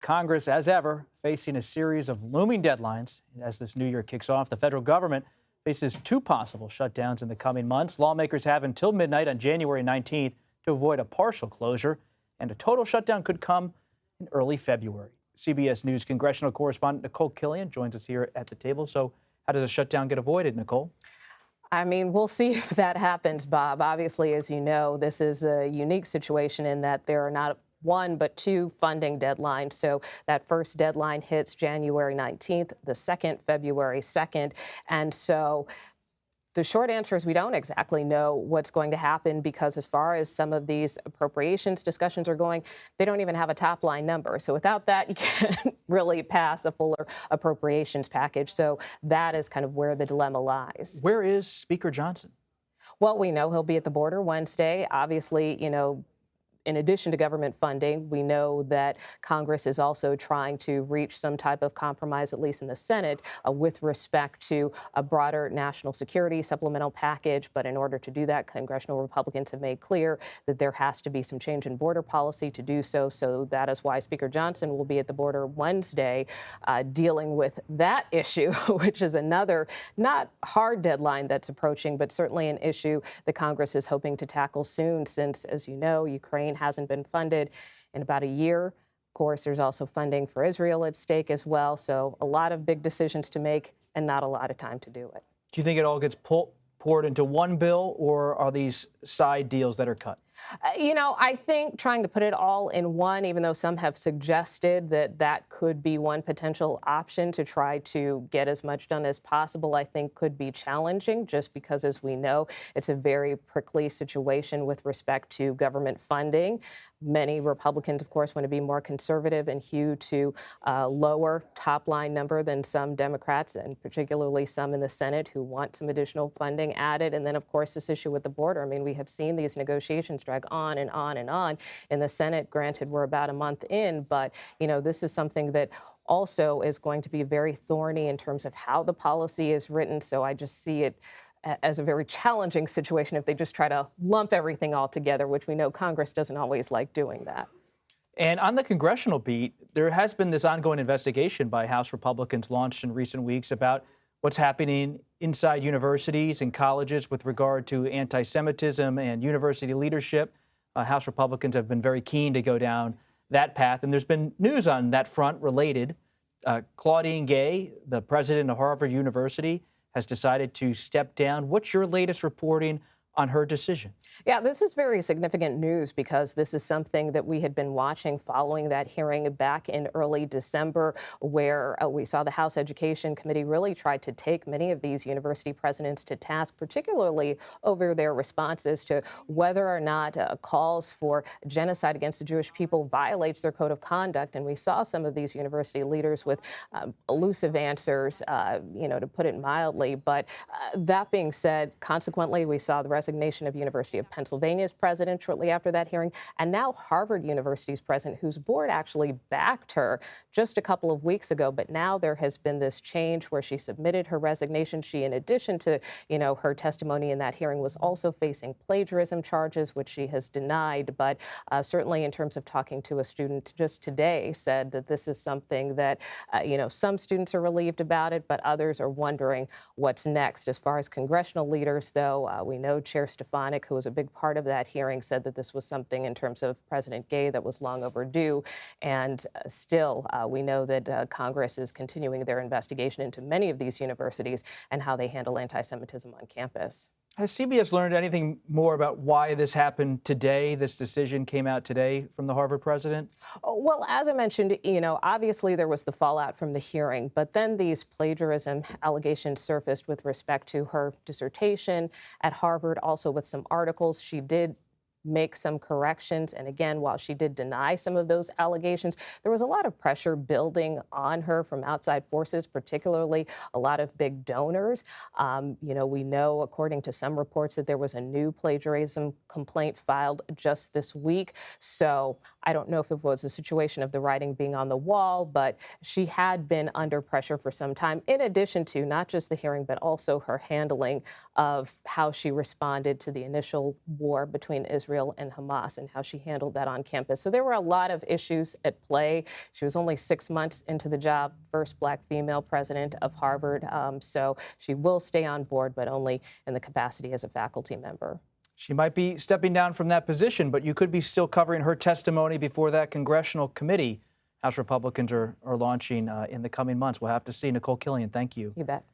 Congress, as ever, facing a series of looming deadlines as this new year kicks off. The federal government faces two possible shutdowns in the coming months. Lawmakers have until midnight on January 19th to avoid a partial closure, and a total shutdown could come in early February. CBS News congressional correspondent Nikole Killion joins us here at the table. So how does a shutdown get avoided, Nikole? I mean, we'll see if that happens, Bob. Obviously, as you know, this is a unique situation in that there are not one but two funding deadlines. So that first deadline hits January 19th, the second February 2nd. And so the short answer is we don't exactly know what's going to happen because as far as some of these appropriations discussions are going, they don't even have a top line number. So without that, you can't really pass a fuller appropriations package. So that is kind of where the dilemma lies. Where is Speaker Johnson? Well, we know he'll be at the border Wednesday. Obviously, in addition to government funding, we know that Congress is also trying to reach some type of compromise, at least in the Senate, with respect to a broader national security supplemental package. But in order to do that, congressional Republicans have made clear that there has to be some change in border policy to do so. So that is why Speaker Johnson will be at the border Wednesday dealing with that issue, which is another not hard deadline that's approaching, but certainly an issue that Congress is hoping to tackle soon since, as you know, Ukraine hasn't been funded in about a year. Of course, there's also funding for Israel at stake as well. So a lot of big decisions to make and not a lot of time to do it. Do you think it all gets poured into one bill, or are these side deals that are cut? I think trying to put it all in one, even though some have suggested that that could be one potential option to try to get as much done as possible, I think could be challenging just because, as we know, it's a very prickly situation with respect to government funding. Many Republicans, of course, want to be more conservative and hew to a lower top line number than some Democrats, and particularly some in the Senate who want some additional funding added. And then, of course, this issue with the border. I mean, we have seen these negotiations drag on and on and on in the Senate. Granted, we're about a month in, but, this is something that also is going to be very thorny in terms of how the policy is written. So I just see it as a very challenging situation if they just try to lump everything all together, which we know Congress doesn't always like doing that. And on the congressional beat, there has been this ongoing investigation by House Republicans launched in recent weeks about what's happening inside universities and colleges with regard to anti-Semitism and university leadership. House Republicans have been very keen to go down that path, and there's been news on that front related. Claudine Gay, the president of Harvard University, has decided to step down. What's your latest reporting on her decision? Yeah, this is very significant news because this is something that we had been watching following that hearing back in early December, where we saw the House Education Committee really try to take many of these university presidents to task, particularly over their responses to whether or not calls for genocide against the Jewish people violates their code of conduct. And we saw some of these university leaders with elusive answers, to put it mildly. But that being said, consequently, we saw the resignation of University of Pennsylvania's president shortly after that hearing, and now Harvard University's president, whose board actually backed her just a couple of weeks ago. But now there has been this change where she submitted her resignation. She, in addition to, her testimony in that hearing, was also facing plagiarism charges, which she has denied. But certainly in terms of talking to a student just today, said that this is something that, some students are relieved about it, but others are wondering what's next. As far as congressional leaders, though, we know Chair Stefanik, who was a big part of that hearing, said that this was something in terms of President Gay that was long overdue. And still, we know that Congress is continuing their investigation into many of these universities and how they handle anti-Semitism on campus. Has CBS learned anything more about why this happened today? This decision came out today from the Harvard president? Well, as I mentioned, obviously there was the fallout from the hearing, but then these plagiarism allegations surfaced with respect to her dissertation at Harvard, also with some articles. She did make some corrections. And again, while she did deny some of those allegations, there was a lot of pressure building on her from outside forces, particularly a lot of big donors. We know, according to some reports, that there was a new plagiarism complaint filed just this week. So I don't know if it was a situation of the writing being on the wall, but she had been under pressure for some time, in addition to not just the hearing, but also her handling of how she responded to the initial war between Israel Israel and Hamas and how she handled that on campus. So there were a lot of issues at play. She was only 6 months into the job, first Black female president of Harvard. So she will stay on board, but only in the capacity as a faculty member. She might be stepping down from that position, but you could be still covering her testimony before that congressional committee House Republicans are launching in the coming months. We'll have to see. Nikole Killion, thank you. You bet.